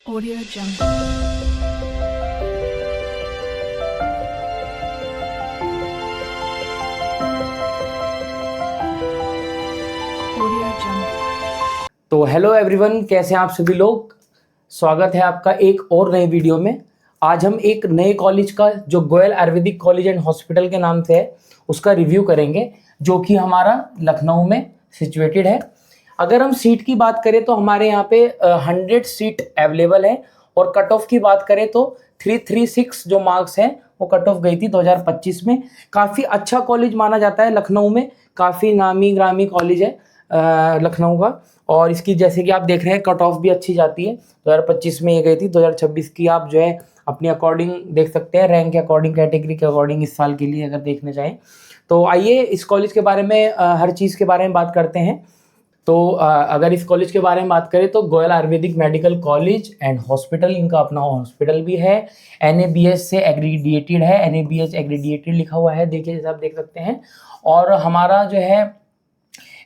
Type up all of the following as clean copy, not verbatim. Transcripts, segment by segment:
Audio Jungle. Audio Jungle. तो hello everyone, कैसे हैं आप सभी लोग। स्वागत है आपका एक और नए वीडियो में। आज हम एक नए कॉलेज का जो Goyal Ayurvedic college and hospital के नाम से है उसका रिव्यू करेंगे, जो कि हमारा लखनऊ में सिचुएटेड है। अगर हम सीट की बात करें तो हमारे यहाँ पे 100 सीट अवेलेबल है, और कट ऑफ की बात करें तो 336 जो मार्क्स हैं वो कट ऑफ गई थी 2025 में। काफ़ी अच्छा कॉलेज माना जाता है लखनऊ में, काफ़ी नामी ग्रामी कॉलेज है लखनऊ का। और इसकी जैसे कि आप देख रहे हैं कट ऑफ भी अच्छी जाती है। 2025 में ये गई थी, 2026 की आप जो है अपने अकॉर्डिंग देख सकते हैं, रैंक के अकॉर्डिंग, कैटेगरी के अकॉर्डिंग इस साल के लिए अगर देखने चाहें तो। आइए इस कॉलेज के बारे में हर चीज़ के बारे में बात करते हैं। तो अगर इस कॉलेज के बारे में बात करें तो Goyal Ayurvedic medical college and hospital, इनका अपना हॉस्पिटल भी है। NABH से एग्रीडिएटेड है, NABH एग्रीडिएटेड लिखा हुआ है, देखिए जैसे आप देख सकते हैं। और हमारा जो है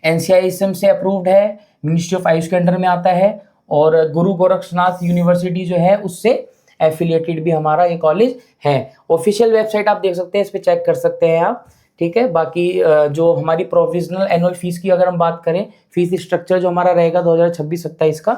NCISM से अप्रूव्ड है, मिनिस्ट्री ऑफ आयुष के अंडर में आता है। और गुरु गोरक्षनाथ यूनिवर्सिटी जो है उससे एफिलिएटेड भी हमारा ये कॉलेज है। ऑफिशियल वेबसाइट आप देख सकते हैं, इस पर चेक कर सकते हैं आप, ठीक है। बाकी जो हमारी प्रोविजनल एनुअल फीस की अगर हम बात करें, फीस स्ट्रक्चर जो हमारा रहेगा 2026-27 का,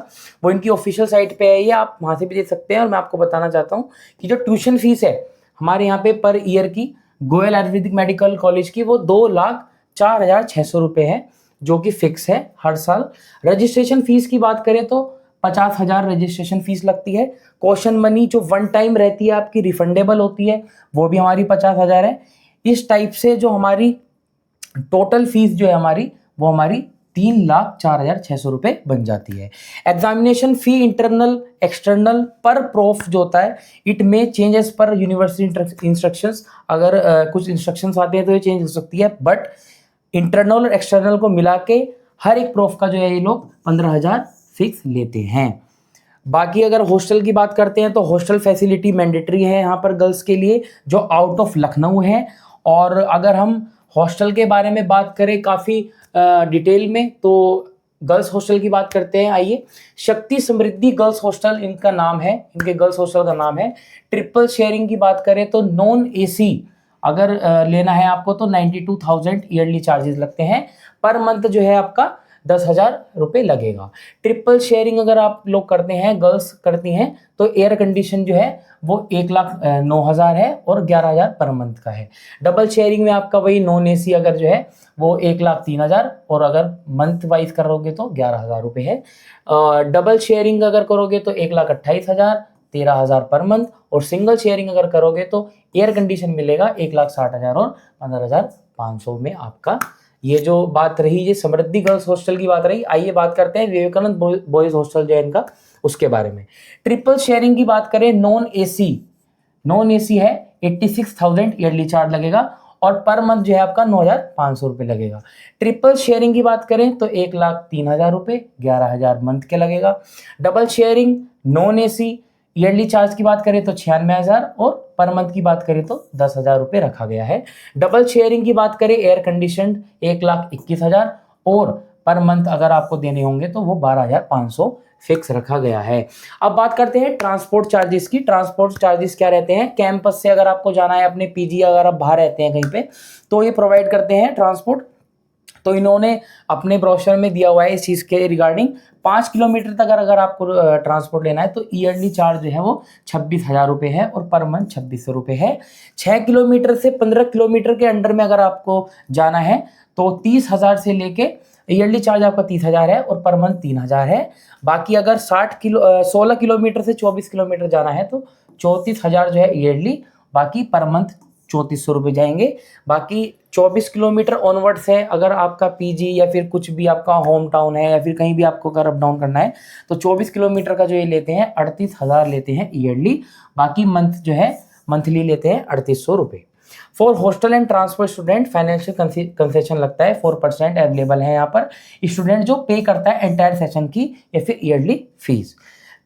वो इनकी ऑफिशियल साइट पे है, ये आप वहाँ से भी देख सकते हैं। और मैं आपको बताना चाहता हूँ कि जो ट्यूशन फीस है हमारे यहाँ पे पर ईयर की गोयल आयुर्वेदिक मेडिकल कॉलेज की, वो 2,04,600 रुपये है, जो कि फिक्स है हर साल। रजिस्ट्रेशन फीस की बात करें तो 50,000 रजिस्ट्रेशन फीस लगती है। क्वेश्चन मनी जो वन टाइम रहती है आपकी, रिफंडेबल होती है, वो भी हमारी 50,000 है। इस टाइप से जो हमारी टोटल फीस जो है हमारी, वो हमारी 3,04,600 रुपये बन जाती है। एग्जामिनेशन फी इंटरनल एक्सटर्नल पर प्रोफ जो होता है, इट में चेंजेस पर यूनिवर्सिटी इंस्ट्रक्शंस। अगर कुछ इंस्ट्रक्शंस आते हैं तो ये चेंज हो सकती है, बट इंटरनल और एक्सटर्नल को मिला के हर एक प्रोफ का जो है ये लोग 15,000 फिक्स लेते हैं। बाकी अगर हॉस्टल की बात करते हैं तो हॉस्टल फैसिलिटी मैंडेटरी है यहाँ पर गर्ल्स के लिए जो आउट ऑफ लखनऊ है। और अगर हम हॉस्टल के बारे में बात करें काफ़ी डिटेल में, तो गर्ल्स हॉस्टल की बात करते हैं। आइए, शक्ति समृद्धि गर्ल्स हॉस्टल इनका नाम है, इनके गर्ल्स हॉस्टल का नाम है। ट्रिपल शेयरिंग की बात करें तो नॉन AC अगर लेना है आपको तो 92,000 ईयरली चार्जेस लगते हैं। पर मंथ जो है आपका 10,000 रुपये लगेगा। ट्रिपल शेयरिंग अगर आप लोग करते हैं, गर्ल्स करती हैं, तो एयर कंडीशन जो है वो 1,09,000 है और 11,000 पर मंथ का है। डबल शेयरिंग में आपका वही नॉन AC अगर जो है वो 1,03,000, और अगर मंथ वाइज करोगे तो 11,000 रुपये है। डबल शेयरिंग अगर करोगे तो 1,28,000, 13,000 पर मंथ। और सिंगल शेयरिंग अगर करोगे तो एयर कंडीशन मिलेगा 1,60,000 और 15,500 में आपका। ये जो बात रही, ये समृद्धि गर्ल्स हॉस्टल की बात रही। आइए बात करते हैं विवेकानंद बॉयज हॉस्टल जो है इनका, उसके बारे में। ट्रिपल शेयरिंग की बात करें, नॉन AC है, 86,000 ईयरली चार्ज लगेगा, और पर मंथ जो है आपका 9,500 रुपये लगेगा। ट्रिपल शेयरिंग की बात करें तो 1,03,000 रुपये, 11,000 मंथ के लगेगा। Double sharing non AC yearly charge की बात करें तो 96,000, और पर मंथ की बात करें तो 10,000 रुपये रखा गया है। डबल शेयरिंग की बात करें एयर कंडीशन 1,21,000, और पर मंथ अगर आपको देने होंगे तो वो 12,500 फिक्स रखा गया है। अब बात करते हैं ट्रांसपोर्ट चार्जेस की। ट्रांसपोर्ट चार्जेस क्या रहते हैं? कैंपस से अगर आपको जाना है अपने PG, अगर आप बाहर रहते हैं कहीं पे, तो ये प्रोवाइड करते हैं ट्रांसपोर्ट। तो इन्होंने अपने ब्रोशर में दिया हुआ है इस चीज़ के रिगार्डिंग। 5 किलोमीटर तक अगर आपको ट्रांसपोर्ट लेना है तो ईयरली चार्ज जो है वो 26,000 रुपये है, और पर मंथ 2,600 रुपये है। 6 किलोमीटर से 15 किलोमीटर के अंडर में अगर आपको जाना है तो 30,000 से लेके ईयरली चार्ज आपका 30,000 है, और पर मंथ 3,000 है। बाकी अगर 16 किलोमीटर से 24 किलोमीटर जाना है तो 34,000 जो है ईयरली, बाकी पर मंथ 3,400 रुपये जाएंगे। बाकी 24 किलोमीटर ऑनवर्ड्स है, अगर आपका PG या फिर कुछ भी आपका होम टाउन है, या फिर कहीं भी आपको अगर अप डाउन करना है, तो 24 किलोमीटर का जो ये लेते हैं 38,000 लेते हैं ईयरली। बाकी मंथ जो है मंथली लेते हैं 3,800 रुपये। For hostel and transport student financial concession लगता है, 4% अवेलेबल है यहाँ पर। स्टूडेंट जो पे करता है एंटायर सेशन की या फिर ईयरली फीस।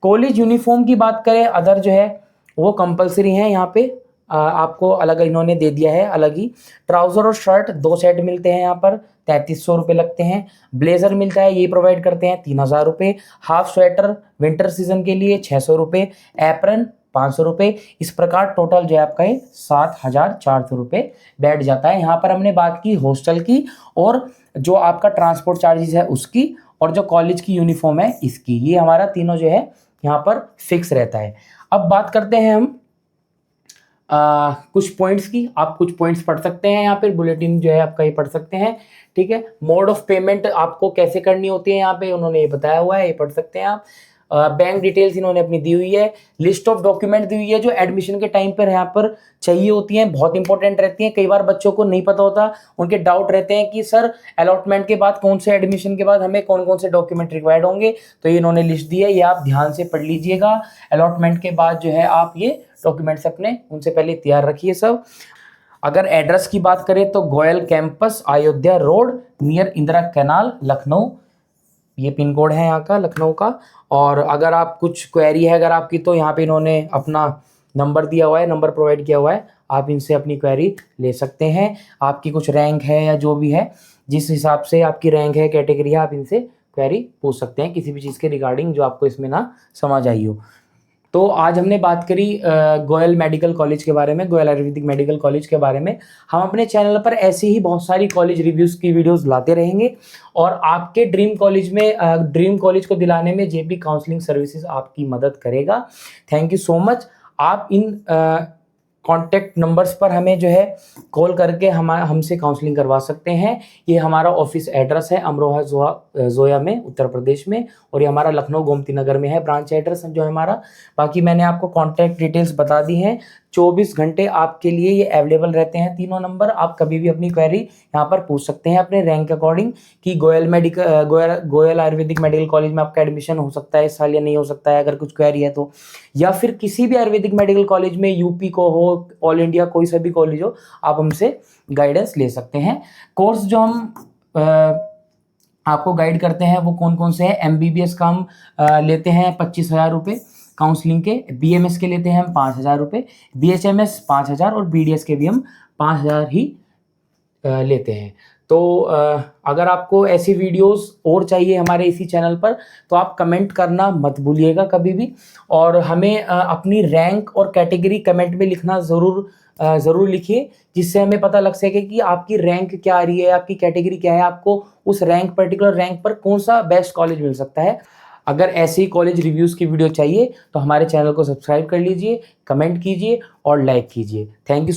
कॉलेज यूनिफॉर्म की बात करें, अदर जो है वो कंपलसरी है यहाँ पे। आपको अलग इन्होंने दे दिया है, अलग ही। ट्राउज़र और शर्ट 2 सेट मिलते हैं यहाँ पर, 3300 रुपये लगते हैं। ब्लेज़र मिलता है, ये प्रोवाइड करते हैं 3000 रुपये। हाफ स्वेटर विंटर सीजन के लिए 600 रुपये। एप्रन 500 रुपये। इस प्रकार टोटल जो है आपका ये 7400 रुपये बैठ जाता है। यहाँ पर हमने बात की हॉस्टल की, और जो आपका ट्रांसपोर्ट चार्जेस है उसकी, और जो कॉलेज की यूनिफॉर्म है इसकी। ये हमारा तीनों जो है यहाँ पर फिक्स रहता है। अब बात करते हैं हम कुछ पॉइंट्स की। आप कुछ पॉइंट्स पढ़ सकते हैं यहाँ पे, बुलेटिन जो है आपका ये पढ़ सकते हैं, ठीक है। मोड ऑफ पेमेंट आपको कैसे करनी होती है यहाँ पे उन्होंने ये बताया हुआ है, ये पढ़ सकते हैं आप। बैंक डिटेल्स इन्होंने अपनी दी हुई है। लिस्ट ऑफ डॉक्यूमेंट दी हुई है जो एडमिशन के टाइम पर यहाँ पर चाहिए होती हैं, बहुत इंपॉर्टेंट रहती हैं। कई बार बच्चों को नहीं पता होता, उनके डाउट रहते हैं कि सर अलॉटमेंट के बाद कौन से, एडमिशन के बाद हमें कौन कौन से डॉक्यूमेंट रिक्वायर्ड होंगे। तो ये इन्होंने लिस्ट दी है, ये आप ध्यान से पढ़ लीजिएगा। अलॉटमेंट के बाद जो है आप ये डॉक्यूमेंट्स अपने उनसे पहले तैयार रखिए सब। अगर एड्रेस की बात करें तो Goyal campus, Ayodhya road, near Indira canal, Lucknow, ये पिन कोड है यहाँ का, लखनऊ का। और अगर आप कुछ क्वेरी है अगर आपकी, तो यहाँ पे इन्होंने अपना नंबर दिया हुआ है, नंबर प्रोवाइड किया हुआ है, आप इनसे अपनी क्वेरी ले सकते हैं। आपकी कुछ रैंक है या जो भी है, जिस हिसाब से आपकी रैंक है, कैटेगरी है, आप इनसे क्वेरी पूछ सकते हैं किसी भी चीज़ के रिगार्डिंग जो आपको इसमें ना समझ आई हो। तो आज हमने बात करी गोयल मेडिकल कॉलेज के बारे में, गोयल आयुर्वेदिक मेडिकल कॉलेज के बारे में। हम अपने चैनल पर ऐसे ही बहुत सारी कॉलेज रिव्यूज़ की वीडियोस लाते रहेंगे, और आपके ड्रीम कॉलेज को दिलाने में जेपी काउंसलिंग सर्विसेज आपकी मदद करेगा। Thank you so much. आप इन कॉन्टैक्ट नंबर्स पर हमें जो है कॉल करके हमसे काउंसलिंग करवा सकते हैं। ये हमारा ऑफिस एड्रेस है अमरोहा जोया में, उत्तर प्रदेश में, और ये हमारा लखनऊ गोमती नगर में है ब्रांच एड्रेस जो है हमारा। बाकी मैंने आपको कॉन्टैक्ट डिटेल्स बता दी हैं। 24 घंटे आपके लिए ये अवेलेबल रहते हैं तीनों नंबर। आप कभी भी अपनी क्वेरी यहाँ पर पूछ सकते हैं अपने रैंक के अकॉर्डिंग, कि गोयल आयुर्वेदिक मेडिकल कॉलेज में आपका एडमिशन हो सकता है इस साल या नहीं हो सकता है, अगर कुछ क्वेरी है तो। या फिर किसी भी आयुर्वेदिक मेडिकल कॉलेज में, यूपी को हो, ऑल इंडिया कोई सा भी कॉलेज हो, आप हमसे गाइडेंस ले सकते हैं। कोर्स जो हम आपको गाइड करते हैं वो कौन कौन से हैं। MBBS का हम लेते हैं 25,000 रुपये काउंसलिंग के। BMS के लेते हैं हम 5,000 रुपये, BHMS 5,000, और BDS के भी हम 5,000 ही लेते हैं। तो अगर आपको ऐसी वीडियोस और चाहिए हमारे इसी चैनल पर, तो आप कमेंट करना मत भूलिएगा कभी भी, और हमें अपनी रैंक और कैटेगरी कमेंट में लिखना ज़रूर लिखिए, जिससे हमें पता लग सके कि आपकी रैंक क्या आ रही है, आपकी कैटेगरी क्या है, आपको उस पर्टिकुलर रैंक पर कौन सा बेस्ट कॉलेज मिल सकता है। अगर ऐसी कॉलेज रिव्यूज़ की वीडियो चाहिए तो हमारे चैनल को सब्सक्राइब कर लीजिए, कमेंट कीजिए और लाइक कीजिए। Thank you.